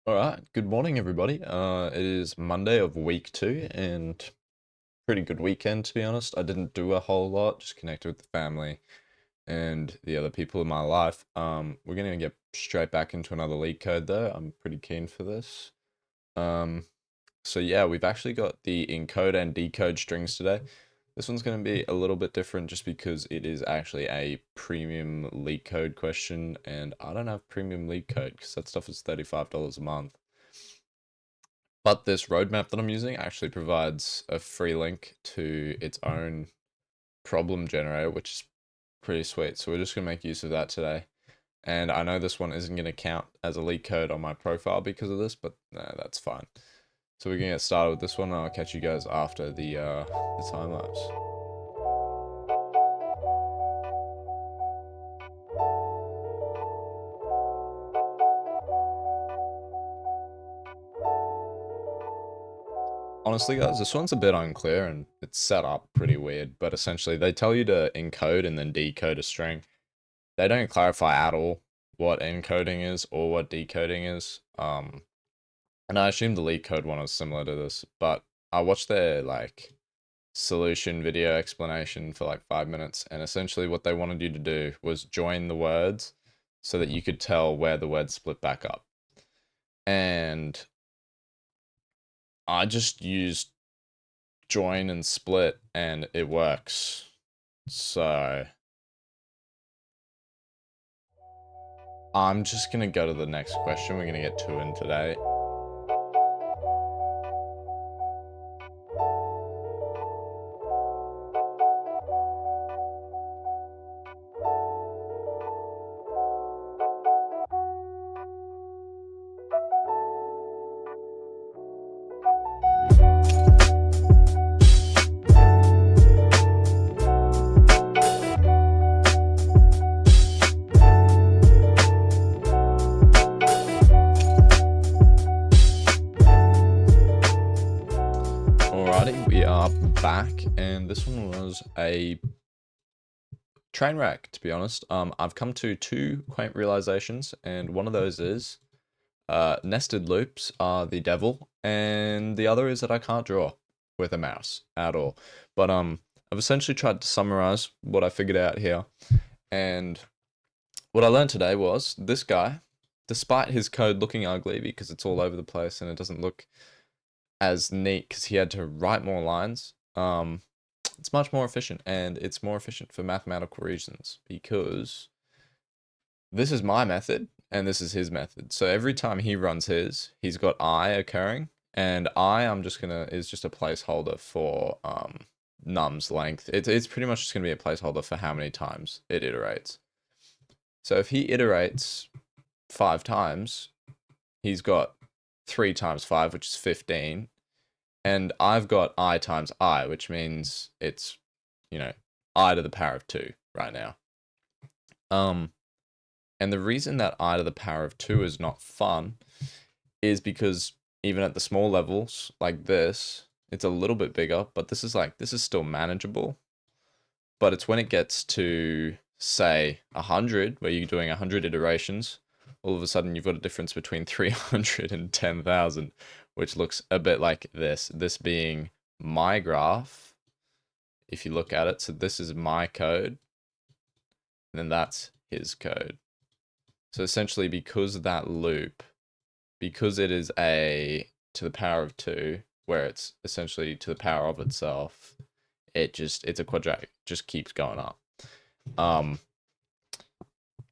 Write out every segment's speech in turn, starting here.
All right, good morning, everybody. It is Monday of week 2, and pretty good weekend, to be honest. I didn't do a whole lot, just connected with the family and the other people in my life. We're gonna get straight back into another league code, though. I'm pretty keen for this. Um, so yeah, we've actually got the encode and decode strings today. This one's going to be a little bit different just because it is actually a premium Leetcode question, and I don't have premium Leetcode because that stuff is $35 a month. But this roadmap that I'm using actually provides a free link to its own problem generator, which is pretty sweet. So we're just going to make use of that today. And I know this one isn't going to count as a Leetcode on my profile because of this, but that's fine. So we're going to get started with this one, and I'll catch you guys after the time lapse. Honestly, guys, this one's a bit unclear and it's set up pretty weird, but essentially they tell you to encode and then decode a string. They don't clarify at all what encoding is or what decoding is. And I assume the Leetcode one is similar to this, but I watched their solution video explanation for like 5 minutes, and essentially what they wanted you to do was join the words so that you could tell where the words split back up. And I just used join and split and it works. So I'm just gonna go to the next question. We're gonna get 2 in today. Alrighty, we are back, and this one was a train wreck, to be honest. I've come to 2 quaint realizations, and one of those is nested loops are the devil, and the other is that I can't draw with a mouse at all. But I've essentially tried to summarize what I figured out here, and what I learned today was this guy, despite his code looking ugly because it's all over the place and it doesn't look as neat because he had to write more lines, it's much more efficient, and it's more efficient for mathematical reasons because this is my method and this is his method. So every time he runs his, he's got I occurring, and is just a placeholder for num's length. It's pretty much just gonna be a placeholder for how many times it iterates. So if he iterates 5 times, he's got 3 times 5, which is 15. And I've got I times I, which means it's, I to the power of 2 right now. And the reason that I to the power of 2 is not fun is because even at the small levels like this, it's a little bit bigger, but this is still manageable. But it's when it gets to, say, 100, where you're doing 100 iterations, all of a sudden you've got a difference between 300 and 10,000, which looks a bit like this. This being my graph, if you look at it. So this is my code, and then that's his code. So essentially, because of that loop, because it is a to the power of 2, where it's essentially to the power of itself, it's a quadratic, just keeps going up.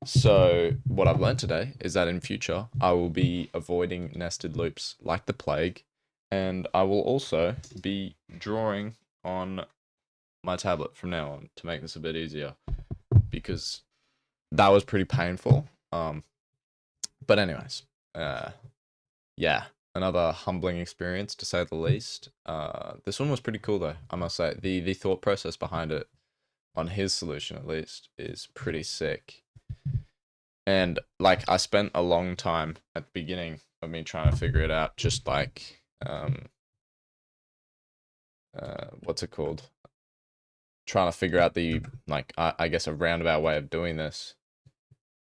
So what I've learned today is that in future, I will be avoiding nested loops like the plague, and I will also be drawing on my tablet from now on to make this a bit easier, because that was pretty painful. But anyways, yeah, another humbling experience to say the least. This one was pretty cool though, I must say. The thought process behind it, on his solution at least, is pretty sick. And like, I spent a long time at the beginning of me trying to figure it out, just like what's it called? Trying to figure out the I guess a roundabout way of doing this,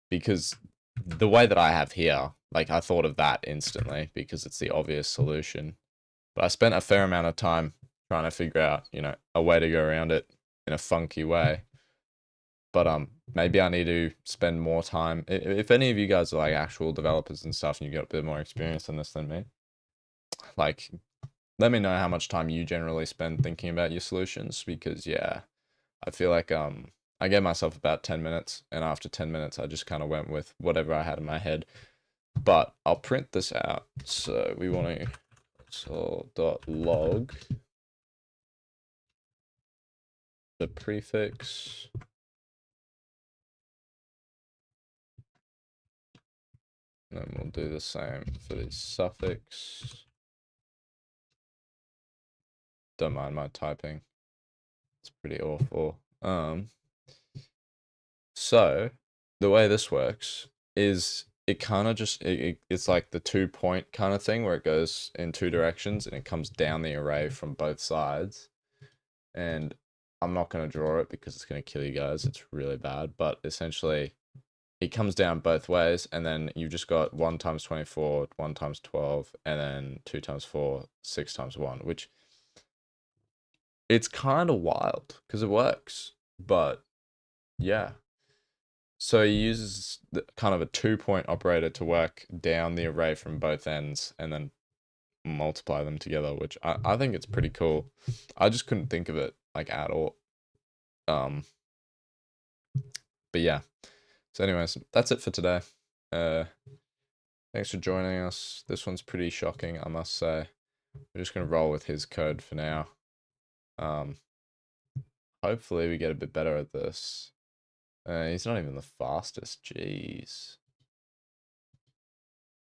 because the way that I have here, like I thought of that instantly because it's the obvious solution. But I spent a fair amount of time trying to figure out, a way to go around it in a funky way. But maybe I need to spend more time. If any of you guys are like actual developers and stuff, and you got a bit more experience in this than me, like let me know how much time you generally spend thinking about your solutions, because yeah, I feel like I gave myself about 10 minutes, and after 10 minutes I just kind of went with whatever I had in my head. But I'll print this out. So we want to console.log the prefix, and then we'll do the same for the suffix. Don't mind my typing. It's pretty awful. So the way this works is it kind of just it's like the 2-point kind of thing where it goes in two directions and it comes down the array from both sides. And I'm not going to draw it because it's going to kill you guys. It's really bad, but essentially it comes down both ways, and then you've just got 1 times 24, 1 times 12, and then 2 times 4, 6 times 1, which it's kind of wild because it works. But yeah. So he uses kind of a 2-point operator to work down the array from both ends and then multiply them together, which I think it's pretty cool. I just couldn't think of it like at all. Um, but yeah. So anyways, that's it for today. Thanks for joining us. This one's pretty shocking, I must say. We're just gonna roll with his code for now. Um, Hopefully we get a bit better at this. He's not even the fastest. Jeez.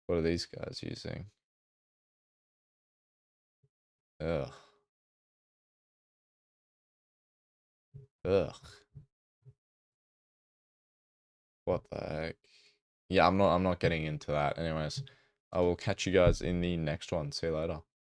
What are these guys using? Ugh. Ugh. What the heck? Yeah, I'm not getting into that. Anyways, I will catch you guys in the next one. See you later.